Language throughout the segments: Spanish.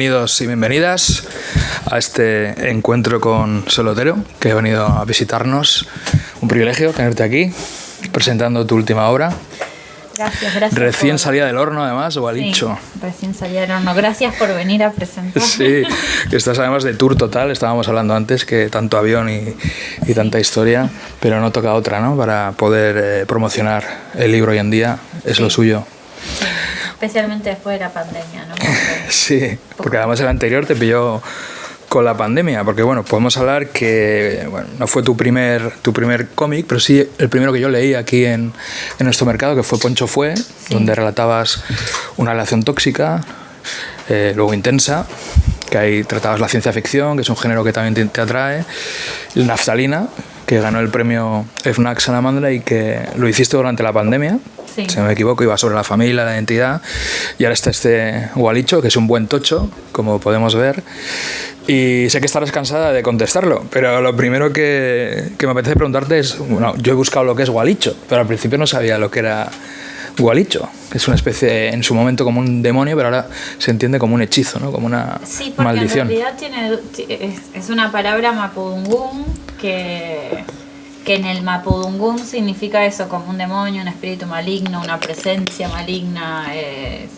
Bienvenidos y bienvenidas a este encuentro con Sol Otero, que ha venido a visitarnos. Un privilegio tenerte aquí, presentando tu última obra. Gracias. Recién salida del horno, además, Gualicho. Sí, recién salida del horno. Gracias por venir a presentar. Sí, que estás además de tour total. Estábamos hablando antes que tanto avión y tanta historia, pero no toca otra, ¿no? Para poder promocionar el libro hoy en día, es lo suyo. Sí. Especialmente después de la pandemia, ¿no? Sí, porque además el anterior te pilló con la pandemia, porque bueno, podemos hablar que bueno, no fue tu primer cómic, pero sí el primero que yo leí aquí en nuestro mercado, que fue Poncho Fue, sí, donde relatabas una relación tóxica, luego intensa, que ahí tratabas la ciencia ficción, que es un género que también te atrae, y Naftalina, que ganó el premio FNAC Salamandra y que lo hiciste durante la pandemia. Sí. Si no me equivoco, iba sobre la familia, la identidad, y ahora está este Gualicho, que es un buen tocho, como podemos ver, y sé que estarás cansada de contestarlo, pero lo primero que me apetece preguntarte es, bueno, yo he buscado lo que es Gualicho, pero al principio no sabía lo que era Gualicho, que es una especie, en su momento, como un demonio, pero ahora se entiende como un hechizo, ¿no? Como una sí, porque maldición. En realidad es una palabra mapudungún que en el mapudungún significa eso, como un demonio, un espíritu maligno, una presencia maligna.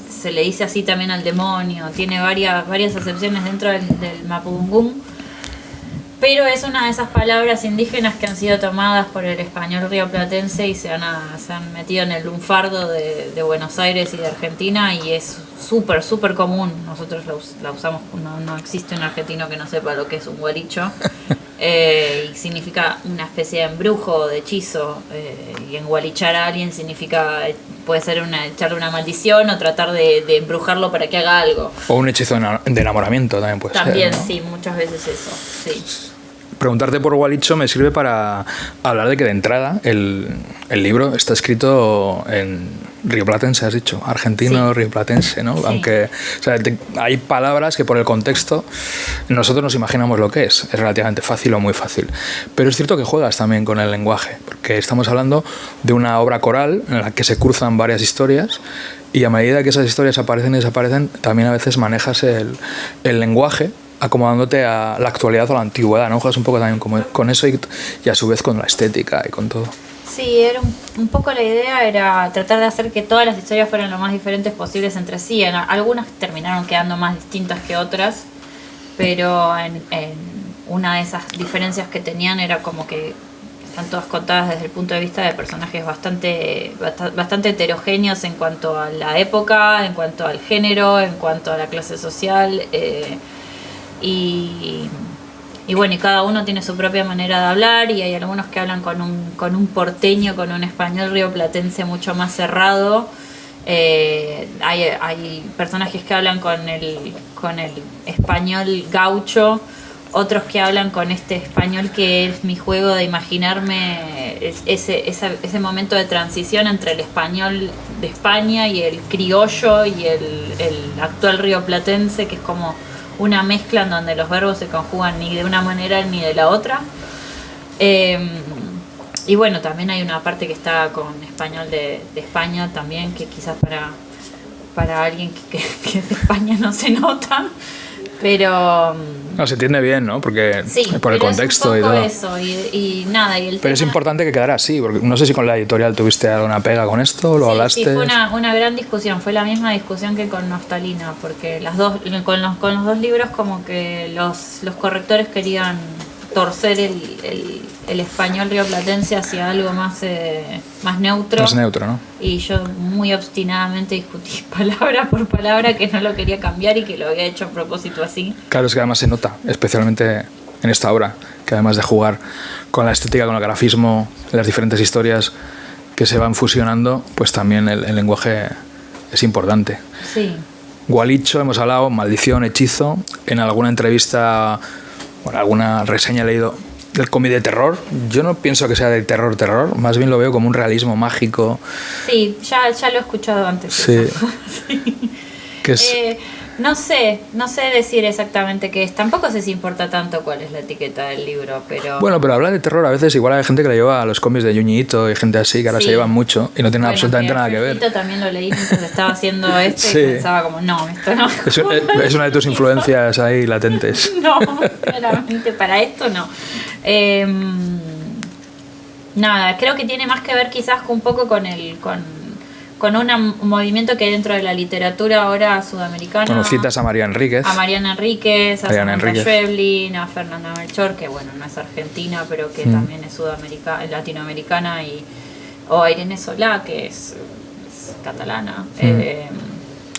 Se le dice así también al demonio. Tiene varias acepciones dentro del mapudungún. Pero es una de esas palabras indígenas que han sido tomadas por el español rioplatense y se han metido en el lunfardo de Buenos Aires y de Argentina, y es súper común. Nosotros la usamos, no existe un argentino que no sepa lo que es un gualicho. Y significa una especie de embrujo o de hechizo, y engualichar a alguien significa, puede ser echarle una maldición o tratar de embrujarlo para que haga algo. O un hechizo de enamoramiento también puede ser. También, ¿no? sí, muchas veces eso, sí. Preguntarte por Gualicho me sirve para hablar de que de entrada el libro está escrito en rioplatense, has dicho, argentino, sí, rioplatense, ¿no? Sí. Aunque o sea, hay palabras que por el contexto nosotros nos imaginamos lo que es relativamente fácil o muy fácil. Pero es cierto que juegas también con el lenguaje, porque estamos hablando de una obra coral en la que se cruzan varias historias, y a medida que esas historias aparecen y desaparecen, también a veces manejas el lenguaje acomodándote a la actualidad o la antigüedad, ¿no? Juegas un poco también con eso y a su vez con la estética y con todo. Sí, era un poco la idea, era tratar de hacer que todas las historias fueran lo más diferentes posibles entre sí. Algunas terminaron quedando más distintas que otras, pero en una de esas diferencias que tenían era como que están todas contadas desde el punto de vista de personajes bastante heterogéneos en cuanto a la época, en cuanto al género, en cuanto a la clase social, y bueno, y cada uno tiene su propia manera de hablar, y hay algunos que hablan con un porteño, con un español rioplatense mucho más cerrado. Hay personajes que hablan con el español gaucho, otros que hablan con este español que es mi juego de imaginarme ese momento de transición entre el español de España y el criollo y el actual rioplatense, que es como una mezcla en donde los verbos se conjugan ni de una manera ni de la otra. Y bueno, también hay una parte que está con español de España también, que quizás para alguien que es de España no se nota, pero no, se entiende bien, ¿no? Porque sí, por el contexto es un poco y todo eso, y nada, y el pero tema, es importante que quedara así, porque no sé si con la editorial tuviste alguna pega con esto, lo hablaste. Sí, fue una gran discusión, fue la misma discusión que con Naftalina, porque con los dos libros como que los correctores querían torcer el español rioplatense hacia algo más neutro. Más neutro, ¿no? Y yo muy obstinadamente discutí palabra por palabra que no lo quería cambiar y que lo había hecho a propósito así. Claro, es que además se nota, especialmente en esta obra, que además de jugar con la estética, con el grafismo, las diferentes historias que se van fusionando, pues también el lenguaje es importante. Sí. Gualicho, hemos hablado, maldición, hechizo. En alguna entrevista, bueno, alguna reseña he leído del cómic de terror. Yo no pienso que sea de terror, más bien lo veo como un realismo mágico. Sí, ya lo he escuchado antes. Sí. Sí. Que es... No sé decir exactamente qué es. Tampoco sé si importa tanto cuál es la etiqueta del libro, pero... Bueno, pero hablar de terror a veces igual hay gente que le lleva a los cómics de Junji Ito y gente así que ahora se llevan mucho y no tienen absolutamente nada que ver. Yo también lo leí mientras estaba haciendo esto y pensaba como, no, esto no. Es una de tus influencias ahí latentes. No, claramente para esto no. Nada, creo que tiene más que ver quizás un poco con un movimiento que hay dentro de la literatura ahora sudamericana. Bueno, citas a Mariana Enríquez. A Mariana Enríquez, a Samantha Schweblin, a Fernanda Melchor, que bueno, no es argentina, pero que también es latinoamericana, o a Irene Solá, que es catalana.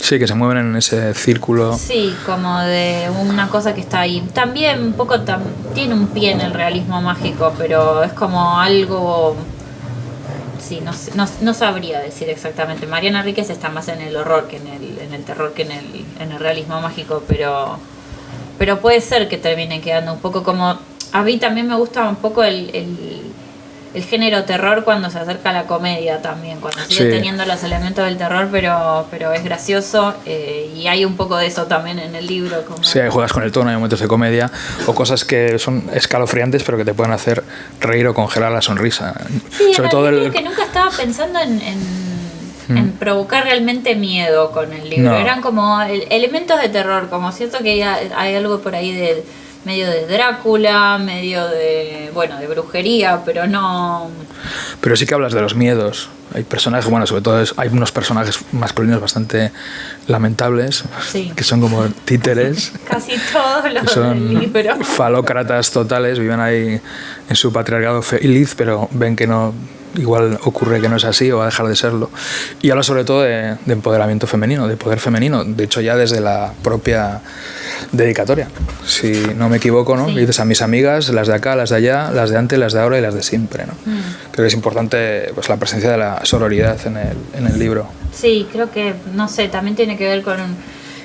Sí, que se mueven en ese círculo. Sí, como de una cosa que está ahí. También un poco tiene un pie en el realismo mágico, pero es como algo... Sí, no sabría decir exactamente. Mariana Enríquez está más en el horror que en el terror que en el realismo mágico, pero puede ser que termine quedando un poco como... A mí también me gusta un poco el género terror cuando se acerca a la comedia también, cuando sigue teniendo los elementos del terror, pero es gracioso, y hay un poco de eso también en el libro. Como... Sí, juegas con el tono, hay momentos de comedia o cosas que son escalofriantes pero que te pueden hacer reír o congelar la sonrisa. Sí, sobre todo creo que nunca estaba pensando en provocar realmente miedo con el libro. No. Eran como elementos de terror, como siento que hay algo por ahí de medio de Drácula, medio de brujería, pero no... Pero sí que hablas de los miedos. Hay personajes, bueno, sobre todo hay unos personajes masculinos bastante lamentables, que son como títeres. Casi todos los son del libro. Falócratas totales, viven ahí en su patriarcado feliz, pero ven que no... Igual ocurre que no es así o va a dejar de serlo. Y habla sobre todo de empoderamiento femenino, de poder femenino. De hecho, ya desde la propia dedicatoria, si no me equivoco, ¿no? Sí. Dices a mis amigas, las de acá, las de allá, las de antes, las de ahora y las de siempre, ¿no? Creo que es importante pues la presencia de la sororidad en el libro. Sí, creo que, no sé, también tiene que ver con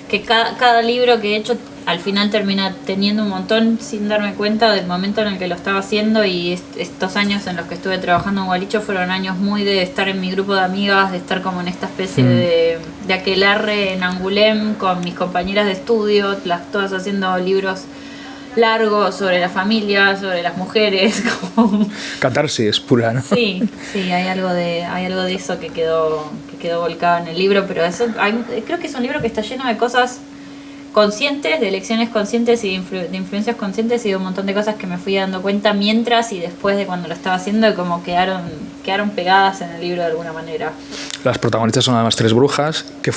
que cada libro que he hecho al final termina teniendo un montón sin darme cuenta del momento en el que lo estaba haciendo, y estos años en los que estuve trabajando en Gualicho fueron años muy de estar en mi grupo de amigas, de estar como en esta especie de aquelarre en Angulem con mis compañeras de estudio, todas haciendo libros largos sobre la familia, sobre las mujeres. Como... Catarsis pura, ¿no? Sí, hay algo de eso que quedó volcado en el libro, pero creo que es un libro que está lleno de cosas conscientes, de elecciones conscientes y de influencias conscientes, y de un montón de cosas que me fui dando cuenta mientras y después de cuando lo estaba haciendo, y como quedaron pegadas en el libro de alguna manera. Las protagonistas son además 3 brujas, que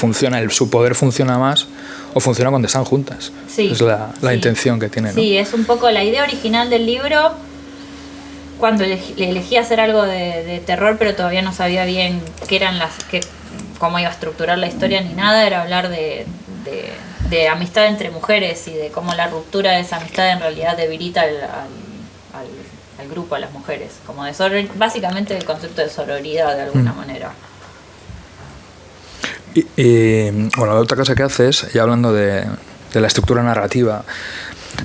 su poder funciona más o funciona cuando están juntas. Sí, es la intención que tiene, ¿no? Sí, es un poco la idea original del libro. Cuando elegí hacer algo de terror, pero todavía no sabía bien cómo iba a estructurar la historia ni nada, era hablar de amistad entre mujeres y de cómo la ruptura de esa amistad en realidad debilita al grupo, a las mujeres, como básicamente el concepto de sororidad de alguna manera. Y bueno, otra cosa que haces, ya hablando de la estructura narrativa,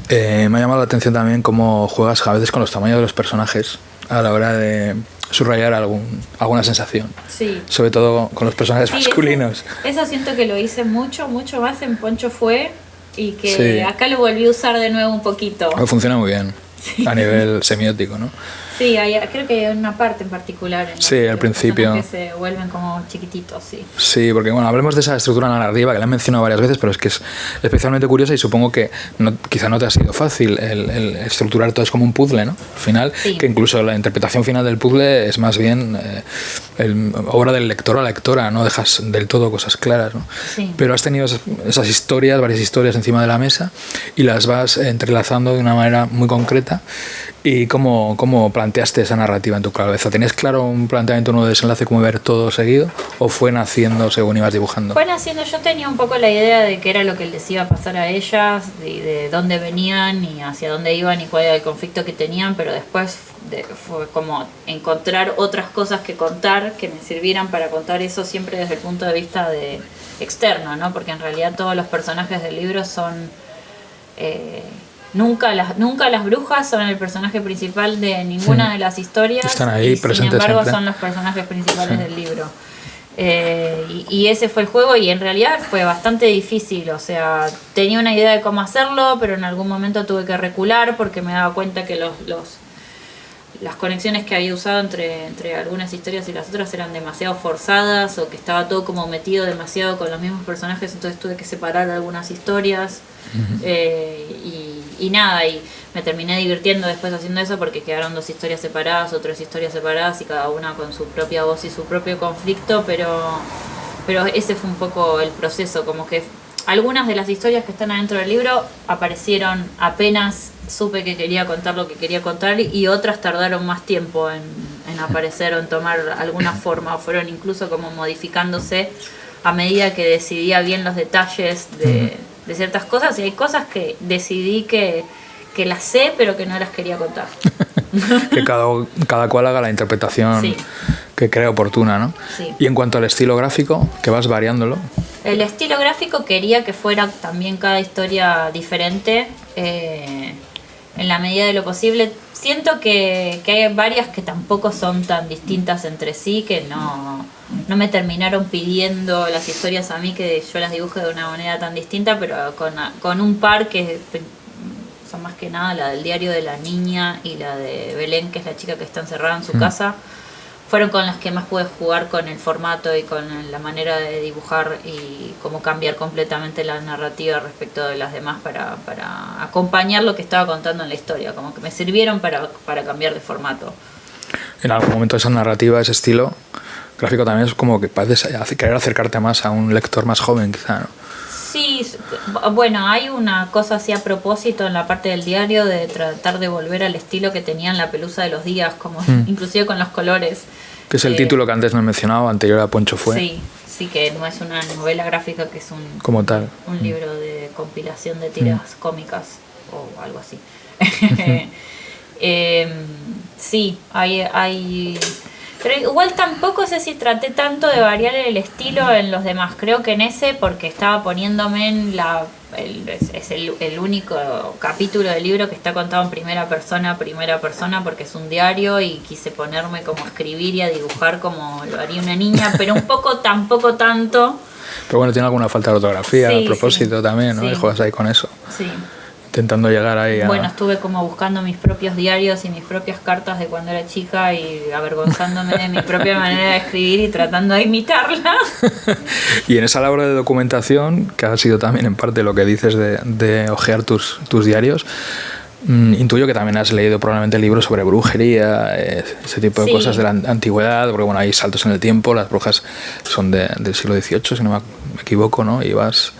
me ha llamado la atención también cómo juegas a veces con los tamaños de los personajes a la hora de subrayar alguna sensación. Sí. Sobre todo con los personajes masculinos. Eso siento que lo hice mucho más en Poncho Fue, y que acá lo volví a usar de nuevo un poquito. Funciona muy bien, a nivel semiótico, ¿no? Sí, creo que hay una parte en particular en la al principio que se vuelven como chiquititos, sí. Sí, porque bueno, hablemos de esa estructura narrativa que la he mencionado varias veces, pero es que es especialmente curiosa, y supongo que quizá no te ha sido fácil el estructurar todo, es como un puzzle, ¿no? Al final, que incluso la interpretación final del puzzle es más bien obra del lector o la lectora, no dejas del todo cosas claras, ¿no? Sí. Pero has tenido esas historias, varias historias encima de la mesa, y las vas entrelazando de una manera muy concreta. ¿Y cómo planteaste esa narrativa en tu cabeza? ¿Tenías claro un planteamiento, un desenlace, cómo ver todo seguido? ¿O fue naciendo según ibas dibujando? Fue naciendo, yo tenía un poco la idea de qué era lo que les iba a pasar a ellas, de dónde venían y hacia dónde iban y cuál era el conflicto que tenían, pero después fue como encontrar otras cosas que contar, que me sirvieran para contar eso siempre desde el punto de vista externo, ¿no? Porque en realidad todos los personajes del libro son... Nunca las brujas son el personaje principal de ninguna de las historias. Están ahí presentes. Sin embargo, siempre son los personajes principales del libro. Y ese fue el juego, y en realidad fue bastante difícil. O sea, tenía una idea de cómo hacerlo, pero en algún momento tuve que recular porque me daba cuenta que las conexiones que había usado entre algunas historias y las otras eran demasiado forzadas, o que estaba todo como metido demasiado con los mismos personajes, entonces tuve que separar algunas historias. Y nada, y me terminé divirtiendo después haciendo eso, porque quedaron 2 historias separadas, o 3 historias separadas, y cada una con su propia voz y su propio conflicto, pero ese fue un poco el proceso. Como que algunas de las historias que están adentro del libro aparecieron apenas supe que quería contar lo que quería contar, y otras tardaron más tiempo en aparecer o en tomar alguna forma, o fueron incluso como modificándose a medida que decidía bien los detalles de ciertas cosas. Y hay cosas que decidí que las sé pero que no las quería contar. Que cada cual haga la interpretación, sí, que crea oportuna, ¿no? Sí. Y en cuanto al estilo gráfico, que vas variándolo. El estilo gráfico quería que fuera también cada historia diferente, en la medida de lo posible. Siento que hay varias que tampoco son tan distintas entre sí, que no me terminaron pidiendo las historias a mí que yo las dibuje de una manera tan distinta, pero con un par que son más que nada la del diario de la niña y la de Belén, que es la chica que está encerrada en su casa, fueron con las que más pude jugar con el formato y con la manera de dibujar, y cómo cambiar completamente la narrativa respecto de las demás para acompañar lo que estaba contando en la historia. Como que me sirvieron para cambiar de formato. En algún momento esa narrativa, ese estilo gráfico también es como que parece querer acercarte más a un lector más joven, quizá, ¿no? Sí, bueno, hay una cosa así a propósito en la parte del diario de tratar de volver al estilo que tenían La Pelusa de los Días, como inclusive con los colores. Que es el título que antes no he mencionado, anterior a Poncho Fue. Sí, que no es una novela gráfica, que es como tal, un libro de compilación de tiras cómicas o algo así. Sí, hay... Pero igual tampoco sé si traté tanto de variar el estilo en los demás. Creo que en ese, porque estaba poniéndome en es el único capítulo del libro que está contado en primera persona, porque es un diario, y quise ponerme como a escribir y a dibujar como lo haría una niña, pero un poco, tampoco tanto. Pero bueno, tiene alguna falta de ortografía, a propósito, también, ¿no? Sí. Y juegas ahí con eso. Sí. Intentando llegar ahí a... Bueno, estuve como buscando mis propios diarios y mis propias cartas de cuando era chica, y avergonzándome de mi propia manera de escribir y tratando de imitarla. Y en esa labor de documentación, que ha sido también en parte lo que dices de hojear tus diarios, intuyo que también has leído probablemente libros sobre brujería, ese tipo de cosas de la antigüedad, porque bueno, hay saltos en el tiempo, las brujas son del siglo XVIII, si no me equivoco, ¿no? Y vas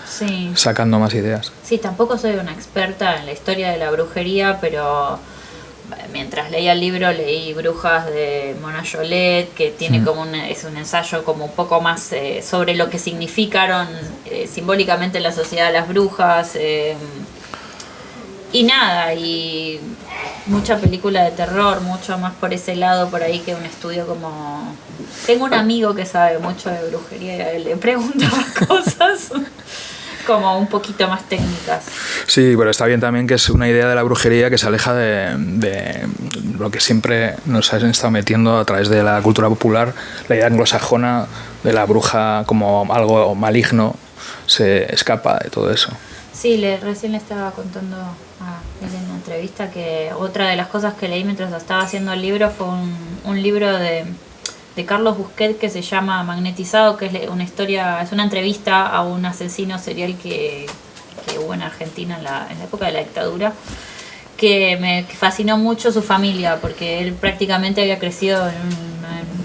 sacando más ideas. Sí, tampoco soy una experta en la historia de la brujería, pero mientras leía el libro leí Brujas de Mona Jolet, que tiene como es un ensayo como un poco más sobre lo que significaron simbólicamente en la sociedad las brujas, y nada, y mucha película de terror, mucho más por ese lado por ahí que un estudio como... Tengo un amigo que sabe mucho de brujería y a él le preguntaba cosas como un poquito más técnicas. Sí, pero está bien también que es una idea de la brujería que se aleja de lo que siempre nos han estado metiendo a través de la cultura popular, la idea anglosajona de la bruja como algo maligno, se escapa de todo eso. Sí, recién le estaba contando a él en una entrevista que otra de las cosas que leí mientras estaba haciendo el libro fue un libro de Carlos Busquet que se llama Magnetizado, que es una historia, es una entrevista a un asesino serial que hubo en Argentina en la época de la dictadura, que me fascinó mucho su familia, porque él prácticamente había crecido en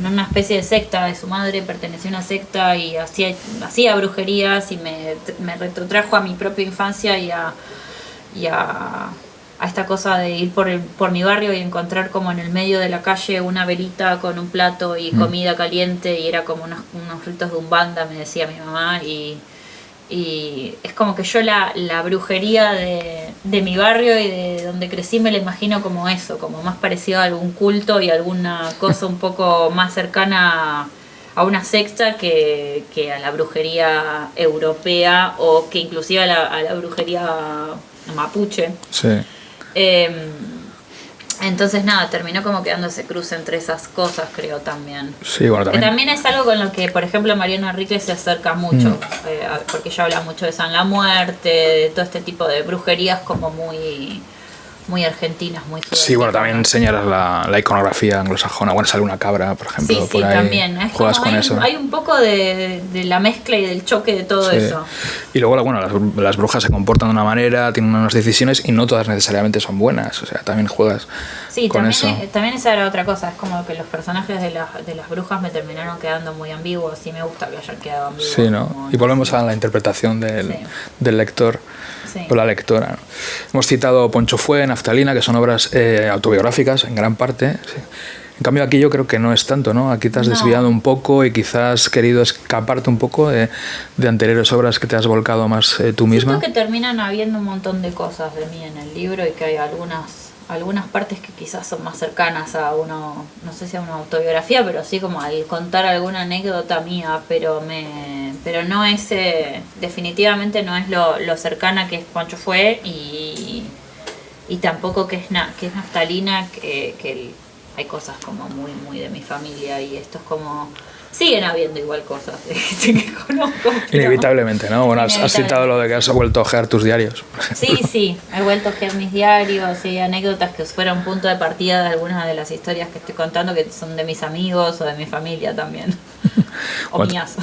una especie de secta, de su madre pertenecía a una secta y hacía brujerías, y me retrotrajo a mi propia infancia y a esta cosa de ir por mi barrio y encontrar como en el medio de la calle una velita con un plato y comida caliente, y era como unos ritos de umbanda, me decía mi mamá, y es como que yo la brujería de mi barrio y de donde crecí me la imagino como eso, como más parecido a algún culto y alguna cosa un poco más cercana a una secta que a la brujería europea, o que inclusive a la brujería mapuche. Sí. Entonces nada, terminó como quedando ese cruce entre esas cosas, creo también. Sí, bueno, también. Que también es algo con lo que, por ejemplo, Mariana Enrique se acerca mucho, porque ella habla mucho de San la Muerte, de todo este tipo de brujerías como muy argentinas, muy Sí, bueno, también señalas la iconografía anglosajona. Bueno, sale una cabra, por ejemplo, sí, por ahí. También. Es juegas como con eso. Hay un poco de la mezcla y del choque de todo eso. Y luego, bueno, las brujas se comportan de una manera, tienen unas decisiones y no todas necesariamente son buenas. O sea, también juegas con eso. También esa era otra cosa. Es como que los personajes de las brujas me terminaron quedando muy ambiguos y me gusta que hayan quedado ambiguos. Sí, ¿no? Y volvemos a la interpretación del lector. Sí. O la lectora, ¿no? Hemos citado Poncho Fue, Naftalina, que son obras autobiográficas en gran parte. Sí. En cambio aquí yo creo que no es tanto, ¿no? Aquí te has desviado un poco y quizás has querido escaparte un poco de anteriores obras que te has volcado más tú misma. Siento que terminan habiendo un montón de cosas de mí en el libro y que hay algunas partes que quizás son más cercanas a no sé si a una autobiografía, pero sí como al contar alguna anécdota mía, pero no es, definitivamente no es lo cercana que es Poncho Fue y tampoco que es Naftalina, que hay cosas como muy, muy de mi familia y esto es como... Siguen habiendo igual cosas que conozco. Inevitablemente, ¿no? Bueno, has citado lo de que has vuelto a ojear tus diarios. Sí, he vuelto a ojear mis diarios y anécdotas que fueron punto de partida de algunas de las historias que estoy contando que son de mis amigos o de mi familia también. O mías.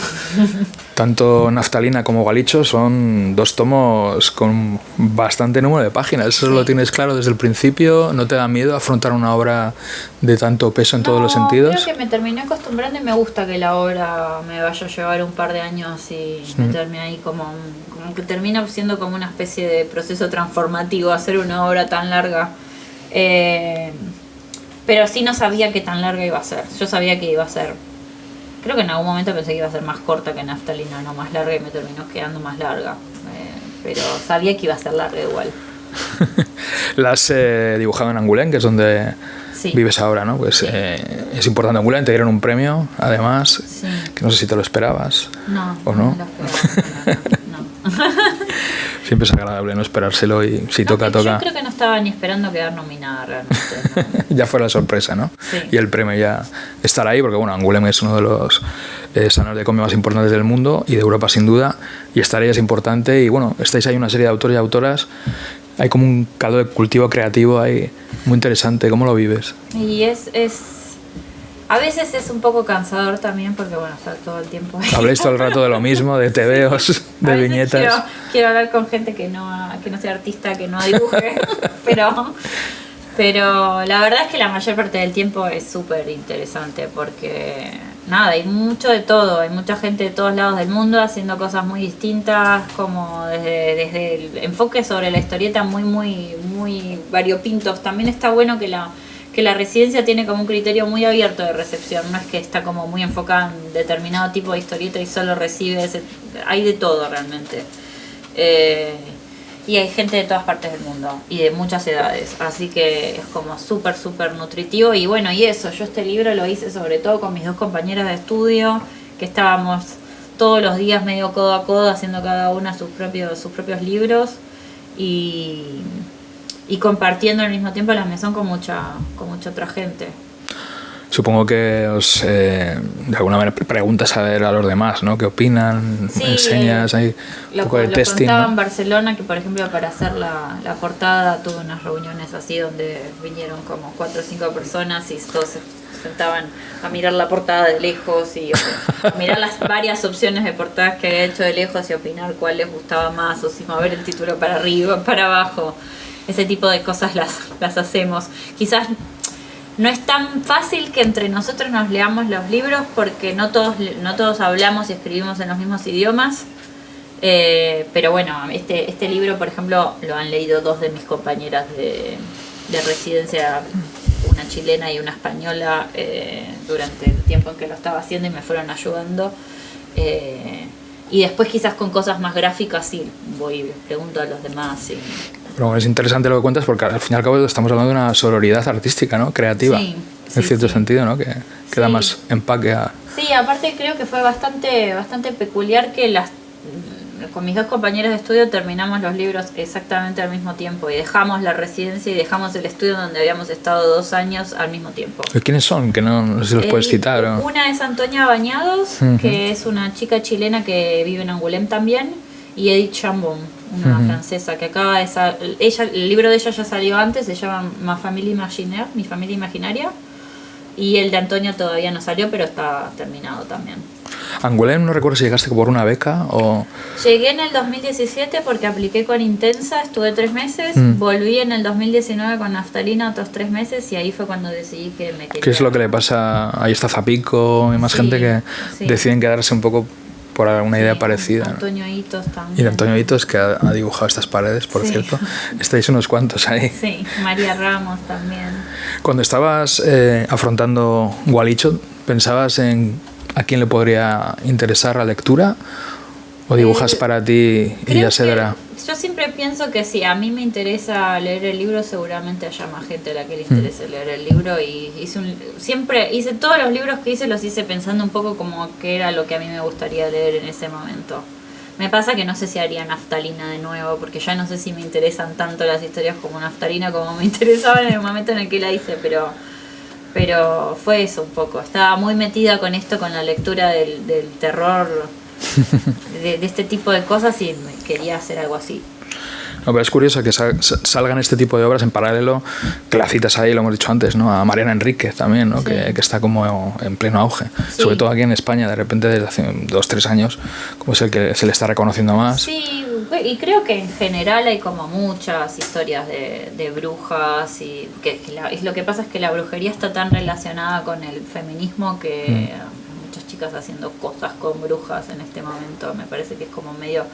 Tanto Naftalina como Gualicho son 2 tomos con bastante número de páginas. ¿Eso lo tienes claro desde el principio? ¿No te da miedo afrontar una obra de tanto peso en todos los sentidos? Creo que me terminé acostumbrando y me gusta que la obra me vaya a llevar un par de años y meterme ahí como que termina siendo como una especie de proceso transformativo hacer una obra tan larga. Pero sí no sabía qué tan larga iba a ser. Yo sabía que iba a ser... Creo que en algún momento pensé que iba a ser más corta que Naftalina, no más larga, y me terminó quedando más larga. Pero sabía que iba a ser larga igual. La has dibujado en Angoulême, que es donde vives ahora, ¿no? Pues es importante. Angoulême te dieron un premio, además, que no sé si te lo esperabas. No, ¿o no? Me lo esperaba. No. Siempre es agradable no esperárselo y si toca. Yo creo que no estaba ni esperando quedar nominada realmente. Ya fue la sorpresa, ¿no? Sí. Y el premio ya estará ahí, porque bueno, Angoulême es uno de los salones de cómic más importantes del mundo y de Europa sin duda, y estar ahí es importante. Y bueno, estáis ahí una serie de autores y autoras, hay como un caldo de cultivo creativo ahí muy interesante. ¿Cómo lo vives? Y a veces es un poco cansador también porque, bueno, estar todo el tiempo ahí. Habléis todo el rato de lo mismo, de tebeos, de viñetas. Quiero hablar con gente que no sea artista, que no dibuje, pero la verdad es que la mayor parte del tiempo es súper interesante porque, nada, hay mucho de todo. Hay mucha gente de todos lados del mundo haciendo cosas muy distintas, como desde el enfoque sobre la historieta muy, muy, muy variopintos. También está bueno que la residencia tiene como un criterio muy abierto de recepción, no es que está como muy enfocada en determinado tipo de historieta y solo recibe hay de todo realmente. Y hay gente de todas partes del mundo y de muchas edades, así que es como súper, súper nutritivo. Y bueno, y eso, yo este libro lo hice sobre todo con mis 2 compañeras de estudio, que estábamos todos los días medio codo a codo haciendo cada una sus propios libros y compartiendo al mismo tiempo la mesón con mucha otra gente. Supongo que os de alguna manera preguntas a ver a los demás, ¿no? ¿Qué opinan? Sí, enseñas ahí un poco de testing. Contaba, ¿no? en Barcelona que, por ejemplo, para hacer la portada tuve unas reuniones así donde vinieron como 4 o 5 personas y todos se sentaban a mirar la portada de lejos y a mirar las varias opciones de portadas que había hecho de lejos y opinar cuál les gustaba más o si mover el título para arriba, para abajo. Ese tipo de cosas las hacemos. Quizás no es tan fácil que entre nosotros nos leamos los libros porque no todos hablamos y escribimos en los mismos idiomas. Pero bueno, este libro, por ejemplo, lo han leído 2 de mis compañeras de residencia, una chilena y una española, durante el tiempo en que lo estaba haciendo y me fueron ayudando. Y después quizás con cosas más gráficas sí voy y pregunto a los demás. Pero es interesante lo que cuentas porque al fin y al cabo estamos hablando de una sororidad artística, ¿no? Creativa, en cierto sentido, ¿no? Que da más empaque a... Sí, aparte creo que fue bastante peculiar que con mis 2 compañeros de estudio terminamos los libros exactamente al mismo tiempo y dejamos la residencia y dejamos el estudio donde habíamos estado 2 años al mismo tiempo. ¿Quiénes son? Que no sé si los puedes citar. ¿O? Una es Antonia Bañados, que es una chica chilena que vive en Angoulême también, y Edith Chambon, una francesa que acaba de el libro de ella ya salió antes, se llama Ma Famille Imaginaire, Mi Familia Imaginaria, y el de Antonio todavía no salió, pero está terminado también. Angoulême, no recuerdo si llegaste por una beca o... Llegué en el 2017 porque apliqué con Intensa, estuve 3 meses, volví en el 2019 con Naftalina otros 3 meses y ahí fue cuando decidí que me quería... ¿Qué es lo que le pasa? Ahí está Zapico y más gente que deciden quedarse un poco por una idea parecida. Antonio Hitos también. Y de Antonio Hitos, que ha dibujado estas paredes, por cierto. Estáis unos cuantos ahí. Sí, María Ramos también. Cuando estabas afrontando Gualicho, ¿pensabas en a quién le podría interesar la lectura? ¿O dibujas para ti y ya se verá? Yo siempre pienso que si a mí me interesa leer el libro, seguramente haya más gente a la que le interese leer el libro. Y siempre hice todos los libros que hice, los hice pensando un poco como que era lo que a mí me gustaría leer en ese momento. Me pasa que no sé si haría Naftalina de nuevo, porque ya no sé si me interesan tanto las historias como Naftalina como me interesaban en el momento en el que la hice, pero fue eso un poco. Estaba muy metida con esto, con la lectura del terror, de este tipo de cosas, y quería hacer algo así. No, pero es curioso que salgan este tipo de obras en paralelo, que la citas ahí, lo hemos dicho antes, ¿no? A Mariana Enríquez también, ¿no? Que está como en pleno auge, sobre todo aquí en España, de repente desde hace 2-3 años, como es el que se le está reconociendo más. Sí, y creo que en general hay como muchas historias de brujas, y lo que pasa es que la brujería está tan relacionada con el feminismo que muchas chicas haciendo cosas con brujas en este momento, me parece que es como medio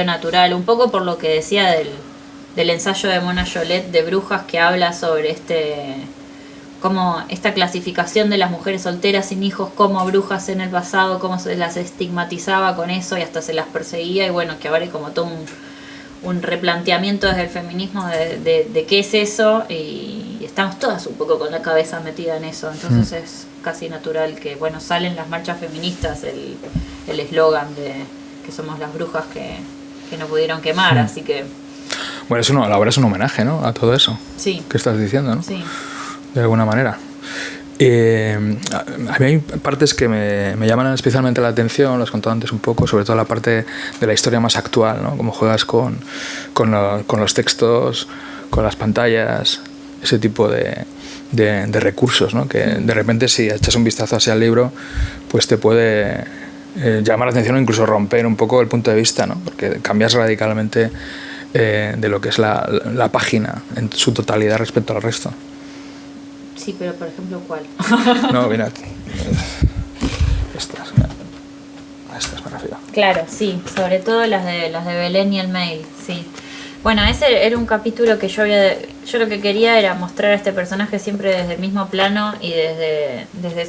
natural, un poco por lo que decía del ensayo de Mona Jollet de brujas, que habla sobre como esta clasificación de las mujeres solteras sin hijos como brujas en el pasado, cómo se las estigmatizaba con eso y hasta se las perseguía, y bueno, que ahora hay como todo un replanteamiento desde el feminismo de qué es eso, y estamos todas un poco con la cabeza metida en eso, entonces es casi natural que, bueno, salen las marchas feministas, el eslogan de que somos las brujas que no pudieron quemar, así que... Bueno, la obra es un homenaje, ¿no? A todo eso. Sí. ¿Qué estás diciendo, no? Sí. De alguna manera. A mí hay partes que me llaman especialmente la atención, lo has contado antes un poco, sobre todo la parte de la historia más actual, ¿no? Cómo juegas con los textos, con las pantallas, ese tipo de recursos, ¿no? Que de repente, si echas un vistazo hacia el libro, pues te puede llamar la atención o incluso romper un poco el punto de vista, ¿no? Porque cambias radicalmente de lo que es la página en su totalidad respecto al resto. Sí, pero por ejemplo, ¿cuál? No, mira. Estas para arriba. Claro, sí, sobre todo las de Belén y el mail, sí. Bueno, ese era un capítulo que yo lo que quería era mostrar a este personaje siempre desde el mismo plano y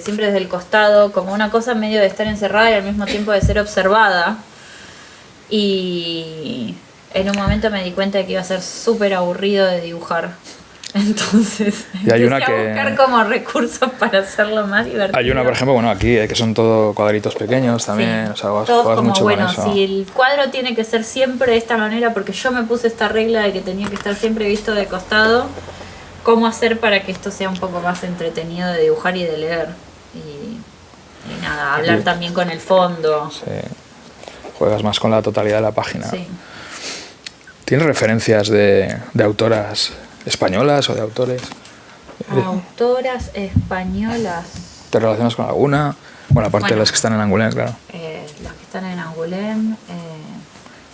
siempre desde el costado, como una cosa medio de estar encerrada y al mismo tiempo de ser observada. Y en un momento me di cuenta de que iba a ser súper aburrido de dibujar. Entonces hay una empecé a buscar como recursos para hacerlo más divertido. Hay una, por ejemplo, bueno, aquí que son todo cuadritos pequeños también, sí, o sea, todos juegas como, mucho bueno, con eso. si el cuadro tiene que ser siempre de esta manera, porque yo me puse esta regla de que tenía que estar siempre visto de costado, ¿cómo hacer para que esto sea un poco más entretenido de dibujar y de leer? Y nada, hablar aquí también con el fondo. Sí. Juegas más con la totalidad de la página. Sí. ¿Tienes referencias de autoras españolas o de autores? Autoras españolas. ¿Te relacionas con alguna? Bueno, aparte de las que están en Angoulême, claro. Las que están en Angoulême.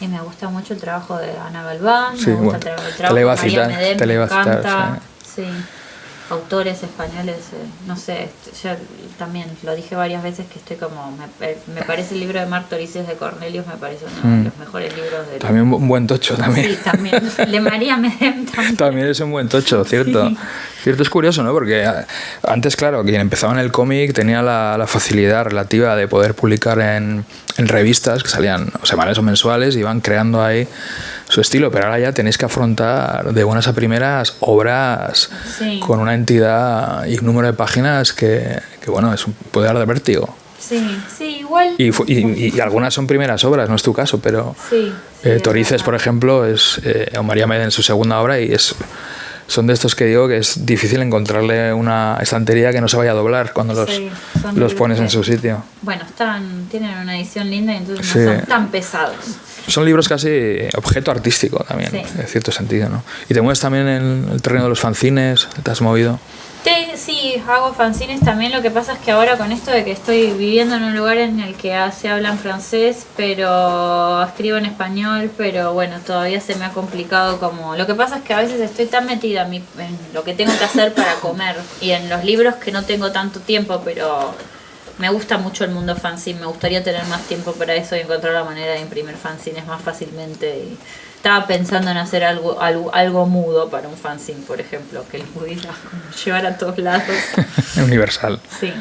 Y me gusta mucho el trabajo de Ana Galván. Sí, me gusta bueno, el trabajo de María Medem, me encanta. Sí. Sí. Autores españoles, no sé, ya también lo dije varias veces que estoy como, me parece el libro de Marc Torices de Cornelius, me parece uno de los mejores libros de... También un buen tocho también. Sí, también. El de María Medem también. También es un buen tocho, cierto. Sí. Cierto, es curioso, ¿no? Porque antes, claro, quien empezaba en el cómic tenía la facilidad relativa de poder publicar en revistas que salían semanales o mensuales y iban creando ahí su estilo, pero ahora ya tenéis que afrontar de buenas a primeras obras con una entidad y un número de páginas que bueno, puede dar de vértigo. Sí, sí, igual. Y algunas son primeras obras, no es tu caso, pero Sí, Torices, por ejemplo, es o María Meden su segunda obra y son de estos que digo que es difícil encontrarle una estantería que no se vaya a doblar cuando los pones en su sitio. Bueno, tienen una edición linda y entonces Sí. no son tan pesados. Son libros casi objeto artístico también, Sí. en cierto sentido, ¿no? Y te mueves también en el terreno de los fanzines, te has movido. Sí, hago fanzines también. Lo que pasa es que ahora con esto de que estoy viviendo en un lugar en el que se habla en francés, pero escribo en español, pero bueno, todavía se me ha complicado como... Lo que pasa es que a veces estoy tan metida en lo que tengo que hacer para comer y en los libros que no tengo tanto tiempo, pero me gusta mucho el mundo fanzine. Me gustaría tener más tiempo para eso y encontrar la manera de imprimir fanzines más fácilmente. Y estaba pensando en hacer algo mudo para un fanzine, por ejemplo, que lo pudiera llevar a todos lados. Universal. Sí.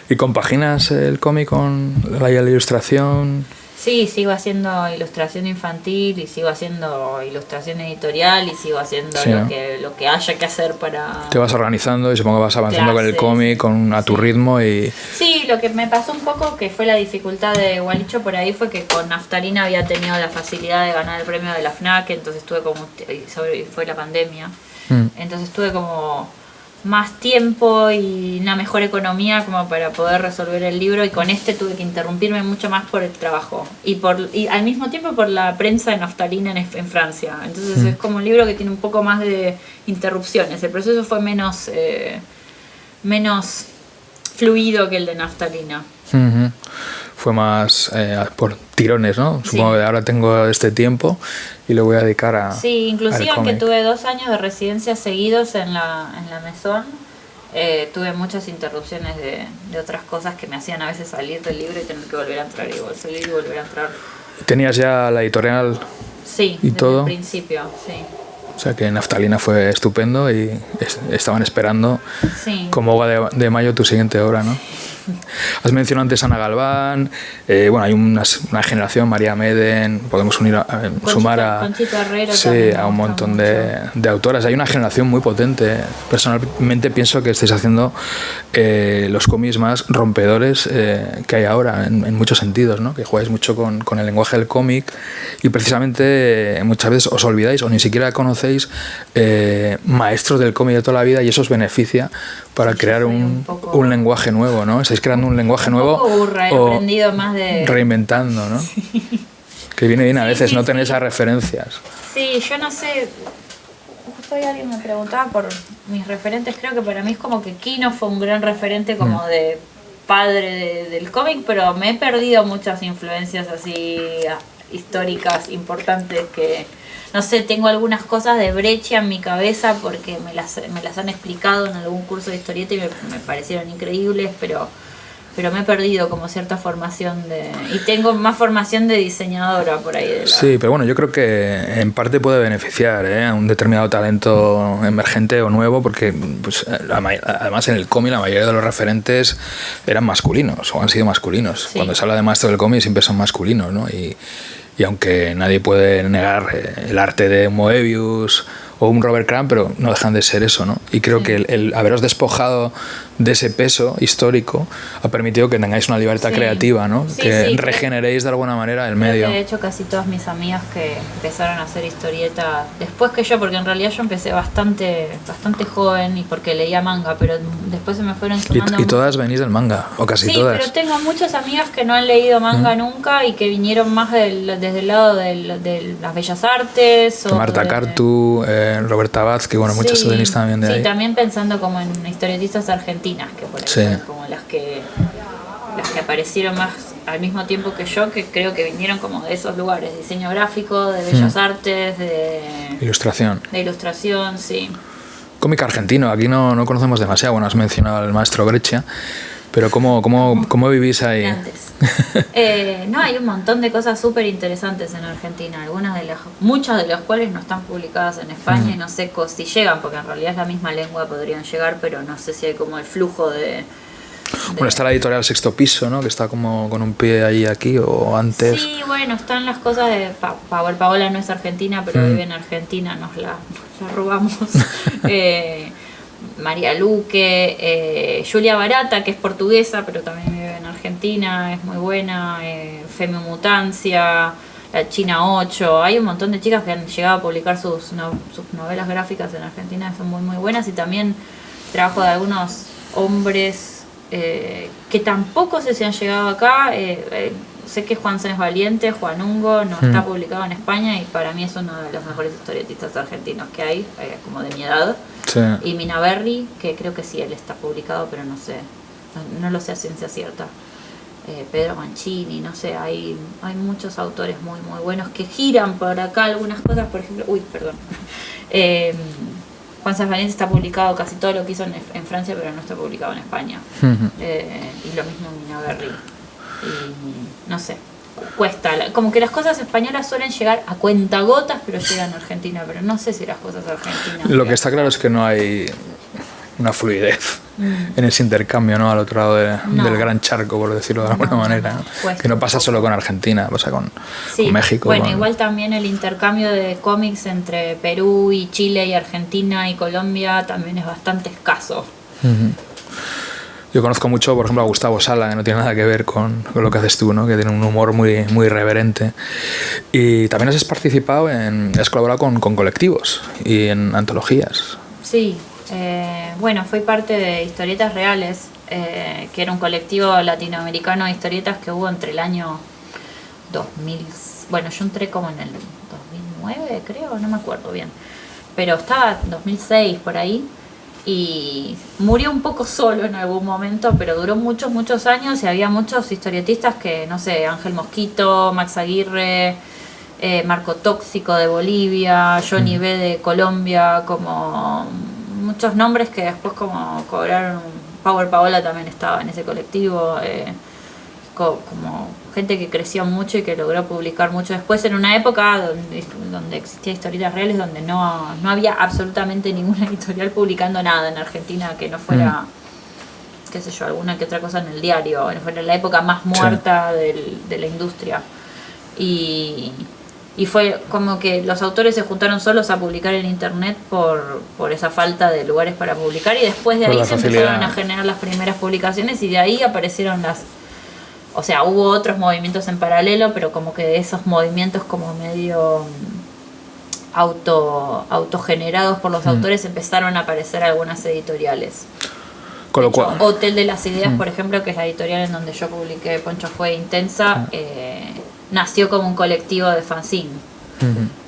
¿Y compaginas el cómic con la ilustración? Sí, sigo haciendo ilustración infantil y sigo haciendo ilustración editorial y sigo haciendo Sí, ¿no? lo que haya que hacer para... Te vas organizando y supongo que vas avanzando con el Clases, cómic a tu ritmo y... Sí, lo que me pasó un poco, que fue la dificultad de Gualicho por ahí, fue que con Naftalina había tenido la facilidad de ganar el premio de la FNAC, entonces tuve como... fue la pandemia, entonces tuve como más tiempo y una mejor economía como para poder resolver el libro, y con este tuve que interrumpirme mucho más por el trabajo y al mismo tiempo por la prensa de Naftalina en Francia. Entonces es como un libro que tiene un poco más de interrupciones. El proceso fue menos fluido que el de Naftalina. Ujú. Fue más por tirones, ¿no? Sí. Supongo que ahora tengo este tiempo y lo voy a dedicar a... Sí, inclusive al aunque cómic. tuve 2 años de residencia seguidos en la Maison, tuve muchas interrupciones de otras cosas que me hacían a veces salir del libro y tener que volver a entrar y salir y volver a entrar. ¿Tenías ya la editorial? Sí, ¿Y desde todo? el principio, sí. O sea que Naftalina fue estupendo y estaban esperando Sí. como uva de mayo tu siguiente obra, ¿no? Has mencionado antes a Ana Galván, bueno, hay una generación, María Meden, podemos sumar a, Conchita Herrero sí, también me a un gusta montón mucho. de autoras. Hay una generación muy potente. Personalmente pienso que estáis haciendo los cómics más rompedores que hay ahora, en muchos sentidos, ¿no? Que jugáis mucho con el lenguaje del cómic y precisamente muchas veces os olvidáis o ni siquiera conocéis maestros del cómic de toda la vida y eso os beneficia para crear un lenguaje nuevo, ¿no? Estáis creando un lenguaje nuevo Un poco burra, he aprendido más de... reinventando, ¿no? Que viene bien a veces, sí, no tener sí. esas referencias. Sí, yo no sé, justo hoy alguien me preguntaba por mis referentes. Creo que para mí es como que Kino fue un gran referente como de padre del cómic, pero me he perdido muchas influencias así históricas importantes que... No sé, tengo algunas cosas de Breccia en mi cabeza porque me las han explicado en algún curso de historieta y me parecieron increíbles, pero me he perdido como cierta formación y tengo más formación de diseñadora por ahí. Sí, pero bueno, yo creo que en parte puede beneficiar a un determinado talento emergente o nuevo, porque pues, además en el cómic la mayoría de los referentes eran masculinos o han sido masculinos. Sí. Cuando se habla de maestro del cómic siempre son masculinos, ¿no? Y aunque nadie puede negar el arte de Moebius o un Robert Crumb, pero no dejan de ser eso, ¿no? Y creo que el haberos despojado de ese peso histórico ha permitido que tengáis una libertad creativa, ¿no? Sí, que regeneréis de alguna manera el medio. De hecho, casi todas mis amigas que empezaron a hacer historieta después que yo, porque en realidad yo empecé bastante joven y porque leía manga, pero después se me fueron sumando... Y todas venís del manga, o casi sí, todas. pero tengo muchas amigas que no han leído manga nunca y que vinieron más desde el lado de las bellas artes. O Marta Cartu, Roberta Vaz, que bueno, muchas venís también de ahí. Sí, también pensando como en historietistas argentinas, que por ahí son como las que aparecieron más al mismo tiempo que yo, que creo que vinieron como de esos lugares, diseño gráfico, de bellas artes, de ilustración. De ilustración, sí. Cómic argentino, aquí no conocemos demasiado. Bueno, has mencionado al maestro Breccia, pero ¿cómo vivís ahí? No, hay un montón de cosas súper interesantes en Argentina, muchas de las cuales no están publicadas en España y no sé si llegan, porque en realidad es la misma lengua, podrían llegar, pero no sé si hay como el flujo de... Bueno, está la editorial Sexto Piso, ¿no? Que está como con un pie ahí aquí o antes. Sí, bueno, están las cosas de Paola no es argentina, pero vive en Argentina, nos la robamos. María Luque, Julia Barata, que es portuguesa, pero también vive en Argentina. Argentina es muy buena, Femimutancia, la China 8, hay un montón de chicas que han llegado a publicar sus novelas gráficas en Argentina, que son muy muy buenas, y también trabajo de algunos hombres que tampoco sé si han llegado acá. Sé que Juan Sáenz Valiente, Juan Ungo, no está publicado en España, y para mí es uno de los mejores historietistas argentinos que hay, como de mi edad. Sí. Y Mina Berry, que creo que sí, él está publicado, pero no sé, no lo sé a ciencia cierta. Pedro Mancini, no sé, hay muchos autores muy muy buenos que giran por acá algunas cosas, por ejemplo, Juan Sáenz Valiente está publicado casi todo lo que hizo en Francia, pero no está publicado en España. Y lo mismo Mina Berry. Y no sé, cuesta, como que las cosas españolas suelen llegar a cuentagotas, pero llegan a Argentina, pero no sé si las cosas argentinas Lo que está claro es que no hay una fluidez en ese intercambio, ¿no? Al otro lado del gran charco, por decirlo de alguna manera, ¿no? Que no pasa solo con Argentina, pasa con México. Bueno, igual también el intercambio de cómics entre Perú y Chile y Argentina y Colombia también es bastante escaso. Yo conozco mucho, por ejemplo, a Gustavo Sala, que no tiene nada que ver con lo que haces tú, ¿no? Que tiene un humor muy, muy irreverente. Y también has participado has colaborado con colectivos y en antologías. Sí, bueno, fui parte de Historietas Reales, que era un colectivo latinoamericano de historietas que hubo entre el año 2000. Bueno, yo entré como en el 2009, creo, no me acuerdo bien. Pero estaba en 2006, por ahí. Y murió un poco solo en algún momento, pero duró muchos, muchos años, y había muchos historietistas que, no sé, Ángel Mosquito, Max Aguirre, Marco Tóxico de Bolivia, Johnny B de Colombia, como muchos nombres que después como cobraron. Power Paola también estaba en ese colectivo, como gente que creció mucho y que logró publicar mucho después, en una época donde existía Historietas Reales, donde no había absolutamente ninguna editorial publicando nada en Argentina que no fuera, qué sé yo, alguna que otra cosa en el diario, fuera la época más muerta de la industria. Y fue como que los autores se juntaron solos a publicar en internet por esa falta de lugares para publicar, y después de ahí se empezaron a generar las primeras publicaciones, y de ahí aparecieron o sea, hubo otros movimientos en paralelo, pero como que de esos movimientos como medio autogenerados por los autores empezaron a aparecer algunas editoriales. Con lo cual, Hotel de las Ideas, por ejemplo, que es la editorial en donde yo publiqué Poncho Fue Intensa, nació como un colectivo de fanzine.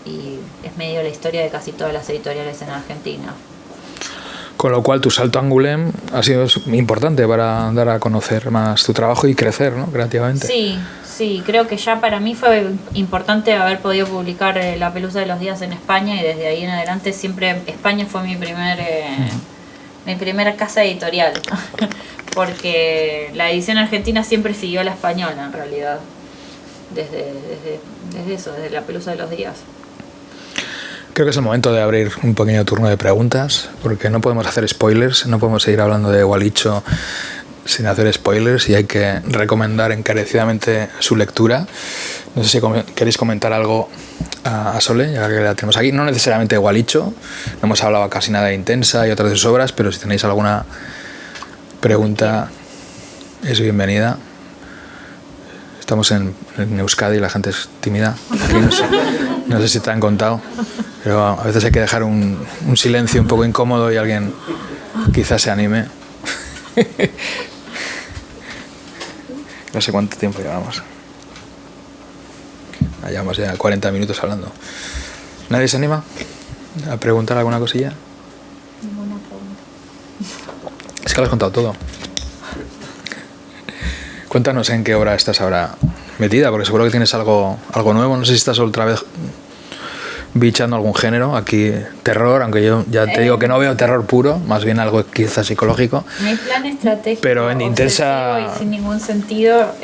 Y es medio la historia de casi todas las editoriales en Argentina. Con lo cual tu salto a Angoulême ha sido importante para dar a conocer más tu trabajo y crecer, ¿no? Creativamente. Sí, creo que ya para mí fue importante haber podido publicar La Pelusa de los Días en España, y desde ahí en adelante siempre España fue mi primera casa editorial, porque la edición argentina siempre siguió a la española en realidad, desde La Pelusa de los Días. Creo que es el momento de abrir un pequeño turno de preguntas, porque no podemos hacer spoilers, no podemos seguir hablando de Gualicho sin hacer spoilers, y hay que recomendar encarecidamente su lectura. No sé si queréis comentar algo a Sole, ya que la tenemos aquí. No necesariamente de Gualicho, no hemos hablado casi nada de Intensa y otras de sus obras, pero si tenéis alguna pregunta es bienvenida. Estamos en Euskadi y la gente es tímida. No sé si te han contado, pero a veces hay que dejar un silencio un poco incómodo y alguien quizás se anime. No sé cuánto tiempo llevamos. Llevamos ya 40 minutos hablando. ¿Nadie se anima a preguntar alguna cosilla? Ninguna pregunta. Es que lo has contado todo. Cuéntanos en qué obra estás ahora metida, porque seguro que tienes algo nuevo. No sé si estás otra vez bichando algún género. Aquí terror, aunque yo ya te digo que no veo terror puro, más bien algo quizás psicológico. Mi plan estratégico, pero en Intensa, y sin ningún sentido,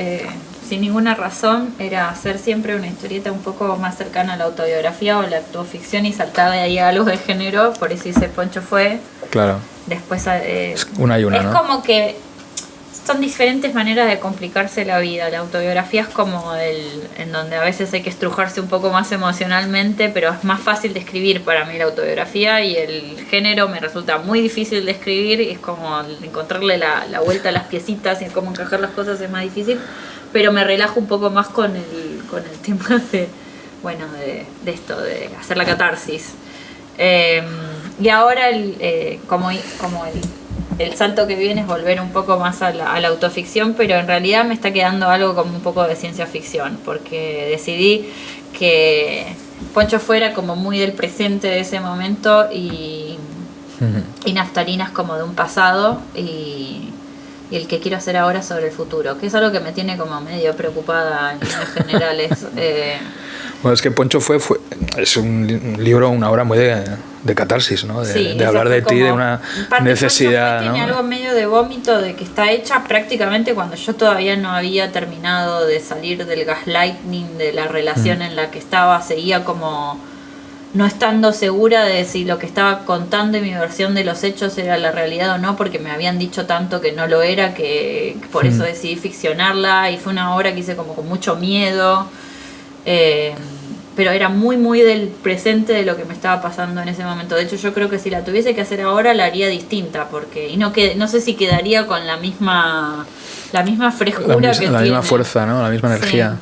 sin ninguna razón, era hacer siempre una historieta un poco más cercana a la autobiografía o la autoficción, y saltar de ahí a algo de género. Por eso hice Poncho Fue. Claro. Después una y una, es ¿no? como que son diferentes maneras de complicarse la vida. La autobiografía es como en donde a veces hay que estrujarse un poco más emocionalmente, pero es más fácil de escribir para mí la autobiografía, y el género me resulta muy difícil de escribir, es como encontrarle la vuelta a las piecitas y cómo encajar las cosas es más difícil, pero me relajo un poco más con el tema de esto, de hacer la catarsis. Y ahora el salto que viene es volver un poco más a la autoficción, pero en realidad me está quedando algo como un poco de ciencia ficción, porque decidí que Poncho fuera como muy del presente de ese momento y Naftalina es como de un pasado, y el que quiero hacer ahora es sobre el futuro, que es algo que me tiene como medio preocupada en líneas generales. Bueno, es que Poncho es un libro, una obra muy de catarsis, ¿no? De hablar de ti, de una necesidad, ¿no? Tiene algo medio de vómito, de que está hecha prácticamente cuando yo todavía no había terminado de salir del gaslighting, de la relación en la que estaba, seguía como no estando segura de si lo que estaba contando y mi versión de los hechos era la realidad o no, porque me habían dicho tanto que no lo era, que por eso decidí ficcionarla, y fue una obra que hice como con mucho miedo. Pero era muy muy del presente de lo que me estaba pasando en ese momento. De hecho, yo creo que si la tuviese que hacer ahora la haría distinta, porque no sé si quedaría con la misma frescura que tiene. La misma fuerza, ¿no? La misma energía.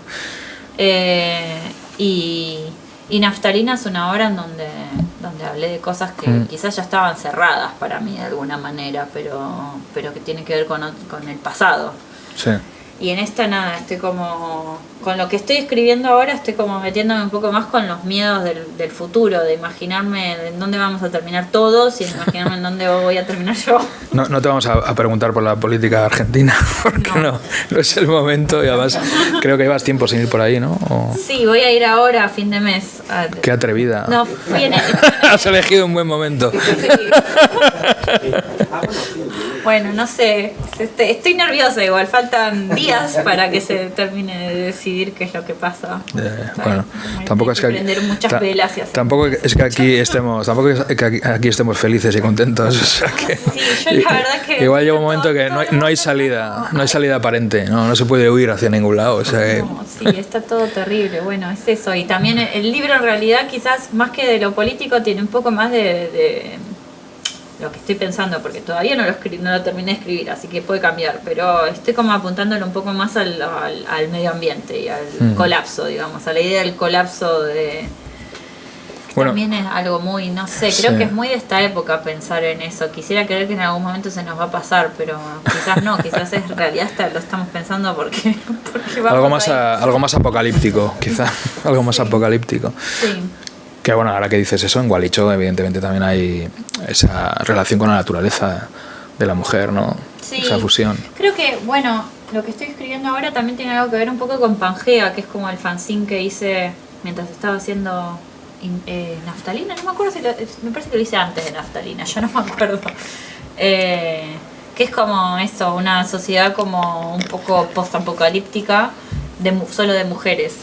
Sí. Y Naftalina es una obra en donde hablé de cosas que quizás ya estaban cerradas para mí de alguna manera, pero que tienen que ver con el pasado. Sí. Y en esta nada, estoy como, con lo que estoy escribiendo ahora, estoy como metiéndome un poco más con los miedos del futuro, de imaginarme en dónde vamos a terminar todos y de imaginarme en dónde voy a terminar yo. No te vamos a preguntar por la política argentina, porque no es el momento, y además creo que llevas tiempo sin ir por ahí, ¿no? Sí, voy a ir ahora a fin de mes. Qué atrevida. No, fui en Has elegido un buen momento. Sí. Bueno, no sé, estoy nerviosa igual, faltan días para que se termine de decidir qué es lo que pasa. Bueno, tampoco es que prender muchas velas y hacer tampoco es que aquí estemos felices y contentos, o sea que, sí, yo la verdad que igual llega un momento que no hay salida aparente, no se puede huir hacia ningún lado, o sea que... sí, está todo terrible, bueno, es eso, y también el libro en realidad quizás más que de lo político tiene un poco más de lo que estoy pensando, porque todavía no lo terminé de escribir, así que puede cambiar, pero estoy como apuntándole un poco más al medio ambiente y al colapso, digamos, a la idea del colapso de... Bueno, también es algo muy, no sé, creo que es muy de esta época pensar en eso. Quisiera creer que en algún momento se nos va a pasar, pero quizás no, quizás es realidad, lo estamos pensando porque vamos algo más apocalíptico, quizás, algo más apocalíptico. Sí. Que bueno, ahora que dices eso, en Gualicho evidentemente también hay esa relación con la naturaleza de la mujer, ¿no? Sí, esa fusión. Creo que, bueno, lo que estoy escribiendo ahora también tiene algo que ver un poco con Pangea, que es como el fanzine que hice mientras estaba haciendo Naftalina, no me acuerdo me parece que lo hice antes de Naftalina, yo no me acuerdo. Que es como eso, una sociedad como un poco post-apocalíptica, solo de mujeres.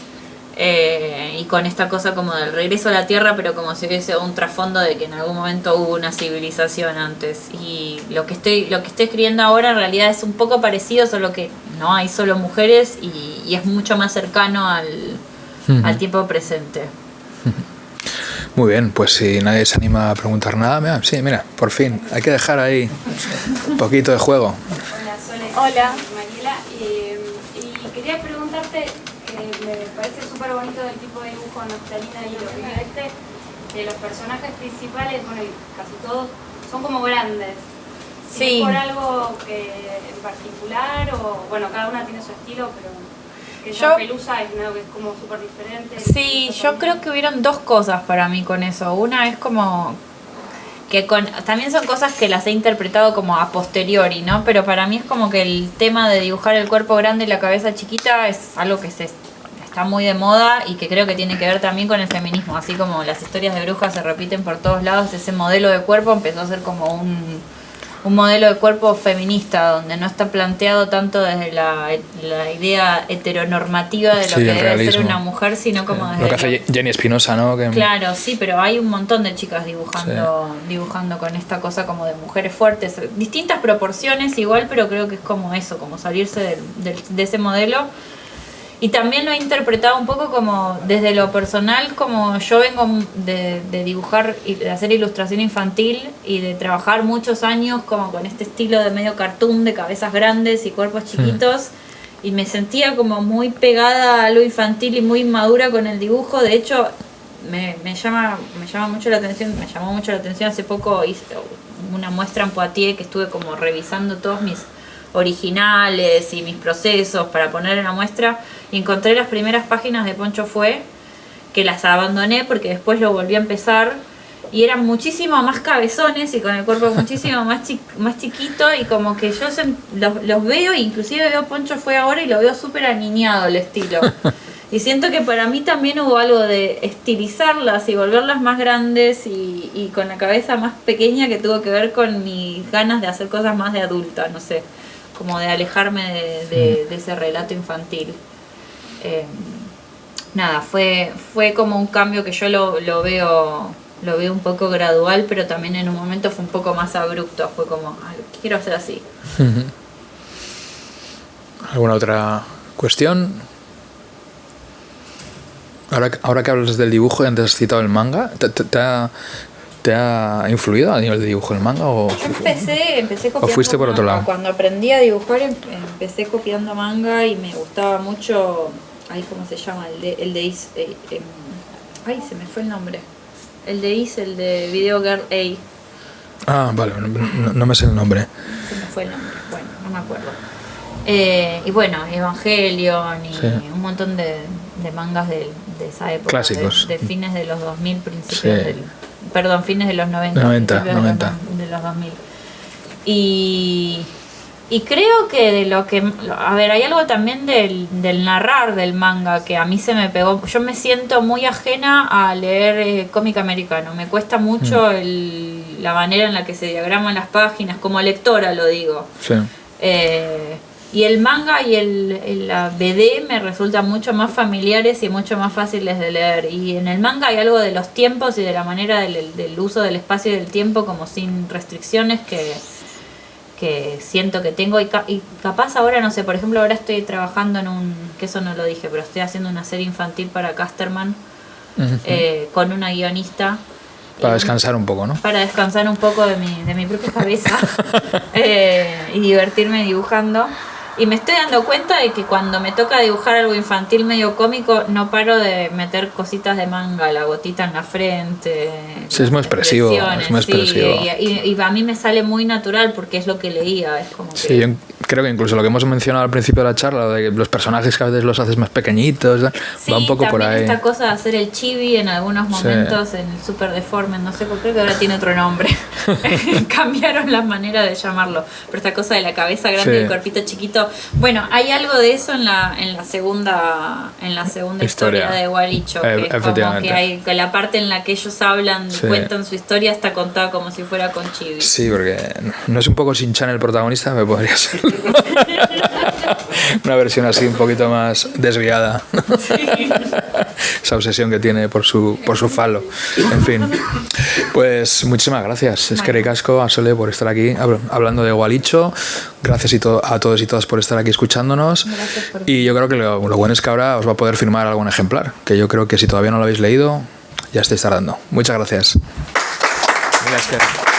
Y con esta cosa como del regreso a la tierra, pero como si hubiese un trasfondo de que en algún momento hubo una civilización antes. Y lo que estoy escribiendo ahora en realidad es un poco parecido, solo que no hay solo mujeres y es mucho más cercano al tiempo presente. Muy bien, pues si nadie se anima a preguntar nada, mira, por fin, hay que dejar ahí un poquito de juego. Hola, Sole. Hola. Mariela, y quería preguntarte, me parece súper bonito el tipo de dibujo de Naftalina y lo que viste, de los personajes principales, bueno, y casi todos, son como grandes. Sí. ¿Es por algo en particular o, bueno, cada una tiene su estilo, pero que esa pelusa es algo que es como súper diferente? Sí, yo creo que hubieron dos cosas para mí con eso. Una es como que también son cosas que las he interpretado como a posteriori, ¿no? Pero para mí es como que el tema de dibujar el cuerpo grande y la cabeza chiquita es algo que está muy de moda y que creo que tiene que ver también con el feminismo. Así como las historias de brujas se repiten por todos lados, ese modelo de cuerpo empezó a ser como un modelo de cuerpo feminista, donde no está planteado tanto desde la idea heteronormativa de lo que debe ser una mujer, sino como desde lo que hace Jenny Espinosa, ¿no? Que... Claro, sí, pero hay un montón de chicas dibujando con esta cosa como de mujeres fuertes, distintas proporciones igual, pero creo que es como eso, como salirse de ese modelo. Y también lo he interpretado un poco como desde lo personal, como yo vengo de dibujar y de hacer ilustración infantil y de trabajar muchos años como con este estilo de medio cartoon, de cabezas grandes y cuerpos chiquitos, y me sentía como muy pegada a lo infantil y muy inmadura con el dibujo. De hecho, me llamó mucho la atención hace poco hice una muestra en Poitiers que estuve como revisando todos mis originales y mis procesos para poner en la muestra, y encontré las primeras páginas de Poncho Fue, que las abandoné porque después lo volví a empezar y eran muchísimo más cabezones y con el cuerpo muchísimo más chiquito, y como que yo los veo, inclusive veo Poncho Fue ahora y lo veo súper aniñado el estilo. Y siento que para mí también hubo algo de estilizarlas y volverlas más grandes y con la cabeza más pequeña, que tuvo que ver con mis ganas de hacer cosas más de adulta, no sé, como de alejarme de ese relato infantil. Nada, fue como un cambio que yo lo veo un poco gradual, pero también en un momento fue un poco más abrupto, fue como, quiero hacer así. ¿Alguna otra cuestión? Ahora que hablas del dibujo y antes has citado el manga, ¿te ha influido a nivel de dibujo el manga? Yo empecé copiando. ¿O fuiste por otro lado? Cuando aprendí a dibujar empecé copiando manga y me gustaba mucho. ¿Cómo se llama? El de Is. Se me fue el nombre. El de Is, el de Video Girl A. Vale, no me sé el nombre. Se me fue el nombre, bueno, no me acuerdo. Y bueno, Evangelion y un montón de mangas de esa época. Clásicos. De fines de los 2000, principios fines de los 90. 90. De los 2000. Y creo que hay algo también del narrar del manga que a mí se me pegó. Yo me siento muy ajena a leer cómic americano. Me cuesta mucho la manera en la que se diagraman las páginas, como lectora lo digo. Sí. Y el manga y la BD me resultan mucho más familiares y mucho más fáciles de leer. Y en el manga hay algo de los tiempos y de la manera del uso del espacio y del tiempo como sin restricciones que siento que tengo. Y capaz ahora, no sé, por ejemplo, ahora estoy trabajando que eso no lo dije, pero estoy haciendo una serie infantil para Casterman con una guionista. Para descansar un poco, ¿no? Para descansar un poco de mi propia cabeza y divertirme dibujando. Y me estoy dando cuenta de que cuando me toca dibujar algo infantil medio cómico, no paro de meter cositas de manga, la gotita en la frente. Sí, es muy expresivo. Y a mí me sale muy natural porque es lo que leía. Es como sí, yo creo que incluso lo que hemos mencionado al principio de la charla, de los personajes que a veces los haces más pequeñitos, va un poco por ahí. Esta cosa de hacer el chibi en algunos momentos, en el Super Deformed, no sé, creo que ahora tiene otro nombre. Cambiaron la manera de llamarlo. Pero esta cosa de la cabeza grande y el cuerpito chiquito. Bueno, hay algo de eso en la segunda historia de Gualicho, que es como que la parte en la que ellos hablan y cuentan su historia está contada como si fuera con chibi. Sí, porque no es un poco Shin-chan el protagonista, me podría ser. Una versión así un poquito más desviada. Sí. Esa obsesión que tiene por su falo. En fin, pues muchísimas gracias. Eskerrik asko a Sole por estar aquí hablando de Gualicho. Gracias a todos y todas por estar aquí escuchándonos. Y yo creo que lo bueno es que ahora os va a poder firmar algún ejemplar, que yo creo que si todavía no lo habéis leído ya estáis tardando. Muchas gracias. Gracias.